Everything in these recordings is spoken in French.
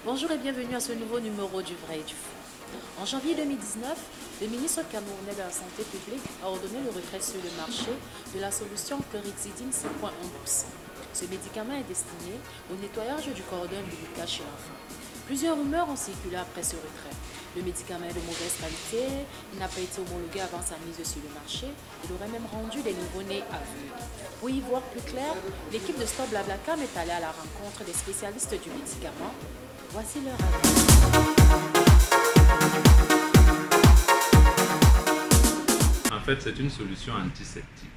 Bonjour et bienvenue à ce nouveau numéro du Vrai et du Faux. En janvier 2019, le ministre camerounais de la Santé publique a ordonné le retrait sur le marché de la solution chlorhexidine 5.1%. Ce médicament est destiné au nettoyage du cordon ombilical chez l'enfant. Plusieurs rumeurs ont circulé après ce retrait. Le médicament est de mauvaise qualité, il n'a pas été homologué avant sa mise sur le marché, il aurait même rendu les nouveau-nés aveugles. Pour y voir plus clair, l'équipe de Stop Blablacar est allée à la rencontre des spécialistes du médicament. Voici leur avis. En fait, c'est une solution antiseptique.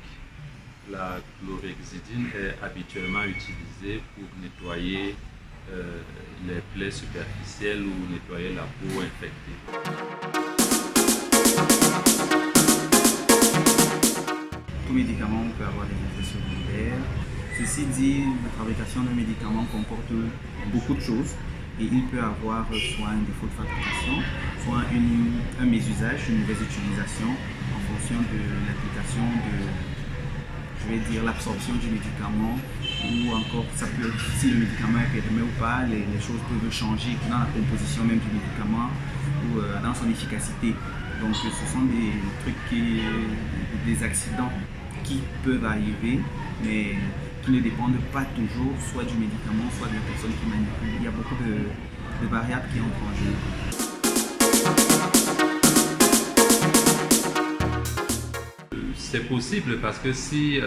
La chlorhexidine est habituellement utilisée pour nettoyer les plaies superficielles ou nettoyer la peau infectée. Tout médicament peut avoir des effets secondaires. Ceci dit, la fabrication d'un médicament comporte beaucoup de choses et il peut avoir soit un défaut de fabrication, soit un mésusage, une mauvaise utilisation en fonction de l'application l'absorption du médicament, ou encore si le médicament est périmé ou pas, les choses peuvent changer dans la composition même du médicament ou dans son efficacité. Donc ce sont des trucs, des accidents qui peuvent arriver, mais qui ne dépendent pas toujours soit du médicament, soit de la personne qui manipule. Il y a beaucoup de variables qui entrent en jeu. C'est possible parce que si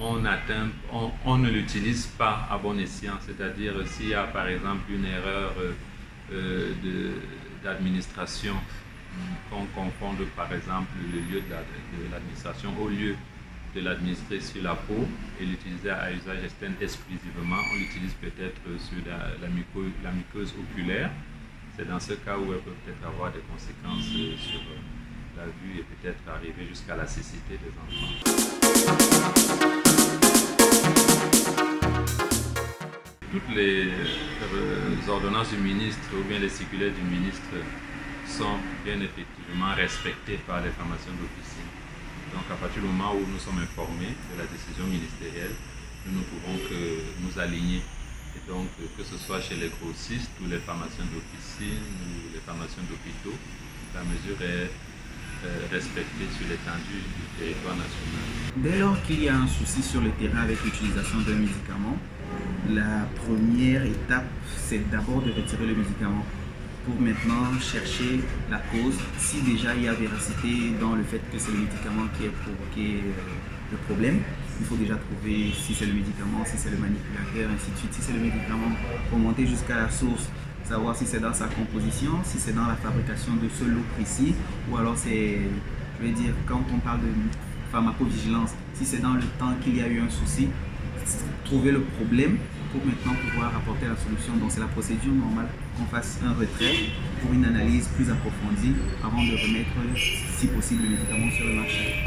on ne l'utilise pas à bon escient, c'est-à-dire s'il y a par exemple une erreur d'administration, qu'on confonde par exemple le lieu de l'administration au lieu de l'administrer sur la peau et l'utiliser à usage externe exclusivement, on l'utilise peut-être sur la muqueuse oculaire. C'est dans ce cas où elle peut peut-être avoir des conséquences sur la vue et peut-être arriver jusqu'à la cécité des enfants. Toutes les ordonnances du ministre ou bien les circulaires du ministre sont bien effectivement respectées par les pharmaciens d'officine. Donc à partir du moment où nous sommes informés de la décision ministérielle, nous ne pouvons que nous aligner. Et donc que ce soit chez les grossistes ou les pharmaciens d'officine ou les pharmaciens d'hôpitaux, la mesure est respectée sur l'étendue du territoire national. Dès lors qu'il y a un souci sur le terrain avec l'utilisation d'un médicament, la première étape, c'est d'abord de retirer le médicament pour maintenant chercher la cause. Si déjà il y a véracité dans le fait que c'est le médicament qui a provoqué le problème, il faut déjà trouver si c'est le médicament, si c'est le manipulateur, ainsi de suite. Si c'est le médicament, pour monter jusqu'à la source, savoir si c'est dans sa composition, si c'est dans la fabrication de ce lot précis, ou alors c'est, quand on parle de pharmacovigilance, si c'est dans le temps qu'il y a eu un souci, trouver le problème pour maintenant pouvoir apporter la solution. Donc c'est la procédure normale qu'on fasse un retrait pour une analyse plus approfondie avant de remettre, si possible, le médicament sur le marché.